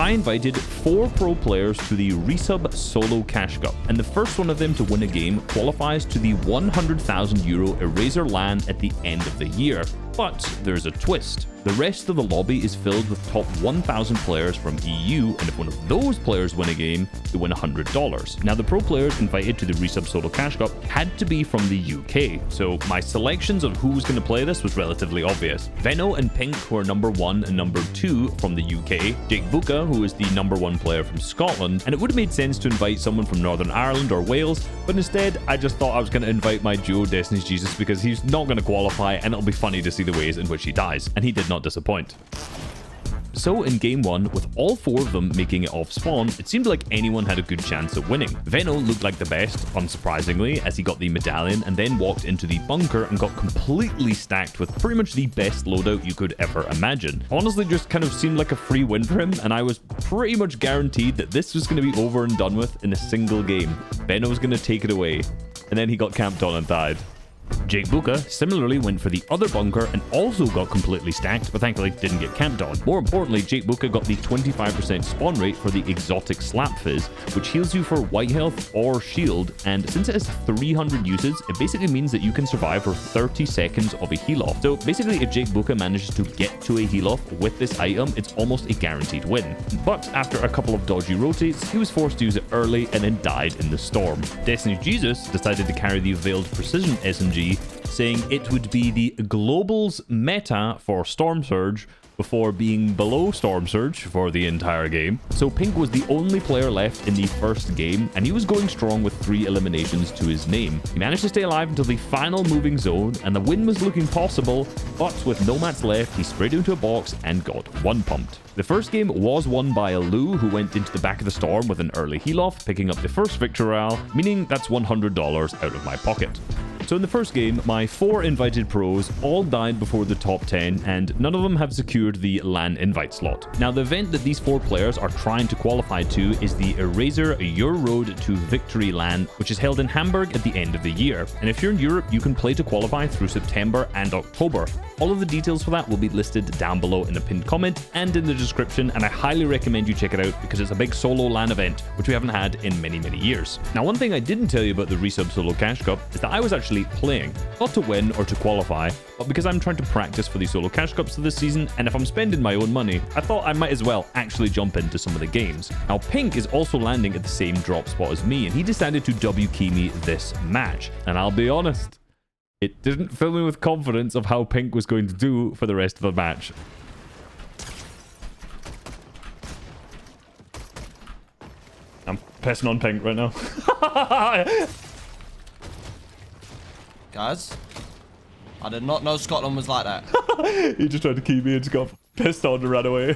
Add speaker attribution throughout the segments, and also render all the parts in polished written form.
Speaker 1: I invited 4 pro players to the Resub Solo Cash Cup, and the first one of them to win a game qualifies to the €100,000 Eraser LAN at the end of the year. But there's a twist. The rest of the lobby is filled with top 1,000 players from EU, and if one of those players win a game, they win $100. Now, the pro players invited to the Resub Solo Cash Cup had to be from the UK, so my selections of who was going to play this was relatively obvious. Veno and Pink, who are number 1 and number 2 from the UK, Jake Buka, who is the number 1 player from Scotland, and it would have made sense to invite someone from Northern Ireland or Wales, but instead, I just thought I was going to invite my duo Destiny's Jesus because he's not going to qualify, and it'll be funny to see the ways in which he dies, and he did not disappoint. So in game 1, with all 4 of them making it off spawn, it seemed like anyone had a good chance at winning. Veno looked like the best, unsurprisingly, as he got the medallion and then walked into the bunker and got completely stacked with pretty much the best loadout you could ever imagine. Honestly, just kind of seemed like a free win for him, and I was pretty much guaranteed that this was going to be over and done with in a single game. Veno was going to take it away, and then he got camped on and died. Jake Buka similarly went for the other bunker and also got completely stacked, but thankfully didn't get camped on. More importantly, Jake Buka got the 25% spawn rate for the exotic Slap Fizz, which heals you for white health or shield, and since it has 300 uses, it basically means that you can survive for 30 seconds of a heal off. So basically, if Jake Buka manages to get to a heal off with this item, it's almost a guaranteed win. But after a couple of dodgy rotates, he was forced to use it early and then died in the storm. Destiny's Jesus decided to carry the Veiled Precision SMG, saying it would be the Global's meta for Storm Surge before being below Storm Surge for the entire game. So Pink was the only player left in the first game, and he was going strong with 3 eliminations to his name. He managed to stay alive until the final moving zone, and the win was looking possible, but with no mats left, he sprayed into a box and got 1-pumped. The first game was won by Alu, who went into the back of the storm with an early heal off, picking up the first victory royale, meaning that's $100 out of my pocket. So in the first game, my 4 invited pros all died before the top 10, and none of them have secured the LAN invite slot. Now, the event that these 4 players are trying to qualify to is the Eraser Your Road to Victory LAN, which is held in Hamburg at the end of the year. And if you're in Europe, you can play to qualify through September and October. All of the details for that will be listed down below in the pinned comment and in the description, and I highly recommend you check it out because it's a big solo LAN event, which we haven't had in many years. Now, one thing I didn't tell you about the Resub Solo Cash Cup is that I was actually playing, not to win or to qualify, but because I'm trying to practice for the Solo Cash Cups this season, and if I'm spending my own money, I thought I might as well actually jump into some of the games. Now, Pink is also landing at the same drop spot as me, and he decided to W-key me this match, and I'll be honest, it didn't fill me with confidence of how Pink was going to do for the rest of the match. I'm pissing on Pink right now.
Speaker 2: Guys, I did not know Scotland was like that.
Speaker 1: He just tried to keep me and just got pissed on and ran away.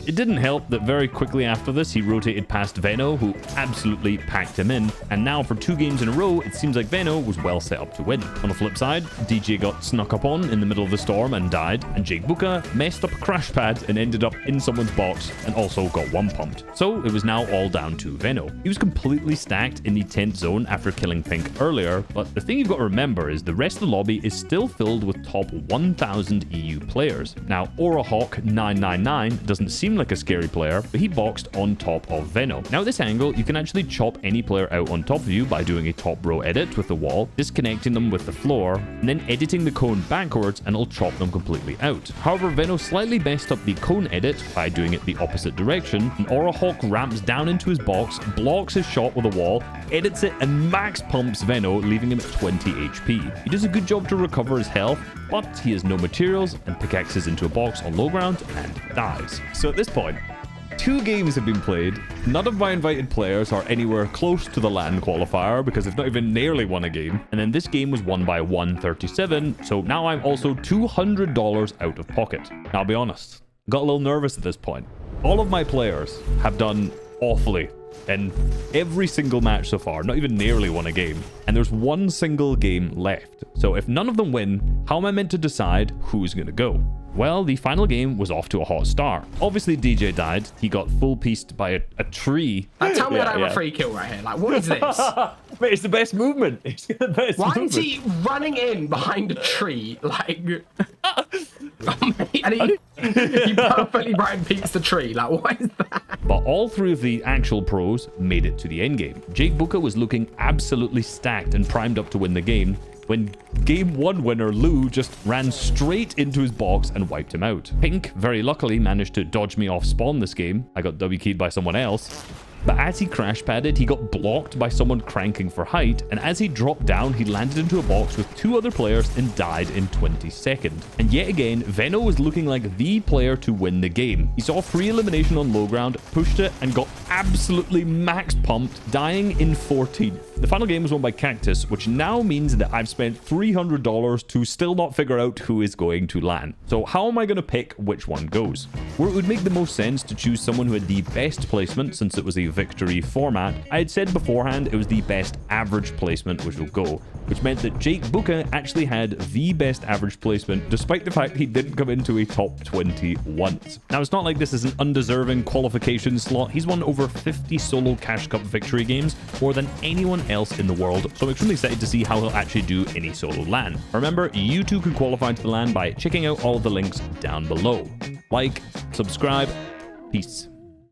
Speaker 1: It didn't help that very quickly after this, he rotated past Veno, who absolutely packed him in. And now for 2 games in a row, it seems like Veno was well set up to win. On the flip side, DJ got snuck up on in the middle of the storm and died. And Jake Buka messed up a crash pad and ended up in someone's box and also got 1-pumped. So it was now all down to Veno. He was completely stacked in the 10th zone after killing Pink earlier. But the thing you've got to remember is the rest of the lobby is still filled with top 1,000 EU players. Now, Hawk 999 doesn't seem like a scary player, but he boxed on top of Veno. Now at this angle, you can actually chop any player out on top of you by doing a top row edit with the wall, disconnecting them with the floor, and then editing the cone backwards, and it'll chop them completely out. However, Veno slightly messed up the cone edit by doing it the opposite direction, and Hawk ramps down into his box, blocks his shot with a wall, edits it, and max pumps Veno, leaving him at 20 HP. He does a good job to recover his health, but he has no materials and pickaxes into a box on low ground and dies. So at this point, 2 games have been played. None of my invited players are anywhere close to the LAN qualifier because they've not even nearly won a game. And then this game was won by 137, so now I'm also $200 out of pocket. Now, I'll be honest, I got a little nervous at this point. All of my players have done awfully in every single match so far, not even nearly won a game. And there's 1 single game left. So if none of them win, how am I meant to decide who's going to go? Well, the final game was off to a hot start. Obviously, DJ died. He got full pieced by a tree.
Speaker 3: Tell me I don't have a free kill right here. Like, what is this?
Speaker 1: Mate, it's the best movement. It's the best
Speaker 3: Why
Speaker 1: movement.
Speaker 3: is he running in behind a tree? Like, oh, mate, and he perfectly right peeks the tree. Like, what is that?
Speaker 1: But all three of the actual pros made it to the end game. Jake Booker was looking absolutely stacked and primed up to win the game, when game 1 winner Lou just ran straight into his box and wiped him out. Pink very luckily managed to dodge me off spawn this game. I got W keyed by someone else. But as he crash padded, he got blocked by someone cranking for height, and as he dropped down, he landed into a box with 2 other players and died in 20 seconds. And yet again, Veno was looking like the player to win the game. He saw free elimination on low ground, pushed it, and got absolutely max pumped, dying in 14th. The final game was won by Cactus, which now means that I've spent $300 to still not figure out who is going to LAN. So how am I going to pick which one goes? Where it would make the most sense to choose someone who had the best placement, since it was a victory format, I had said beforehand it was the best average placement which will go, which meant that Jake Booker actually had the best average placement, despite the fact he didn't come into a top 20 once. Now, it's not like this is an undeserving qualification slot. He's won over 50 solo Cash Cup victory games, more than anyone else in the world, so I'm extremely excited to see how he'll actually do in a solo LAN. Remember, you too can qualify to the LAN by checking out all of the links down below. Like, subscribe, peace.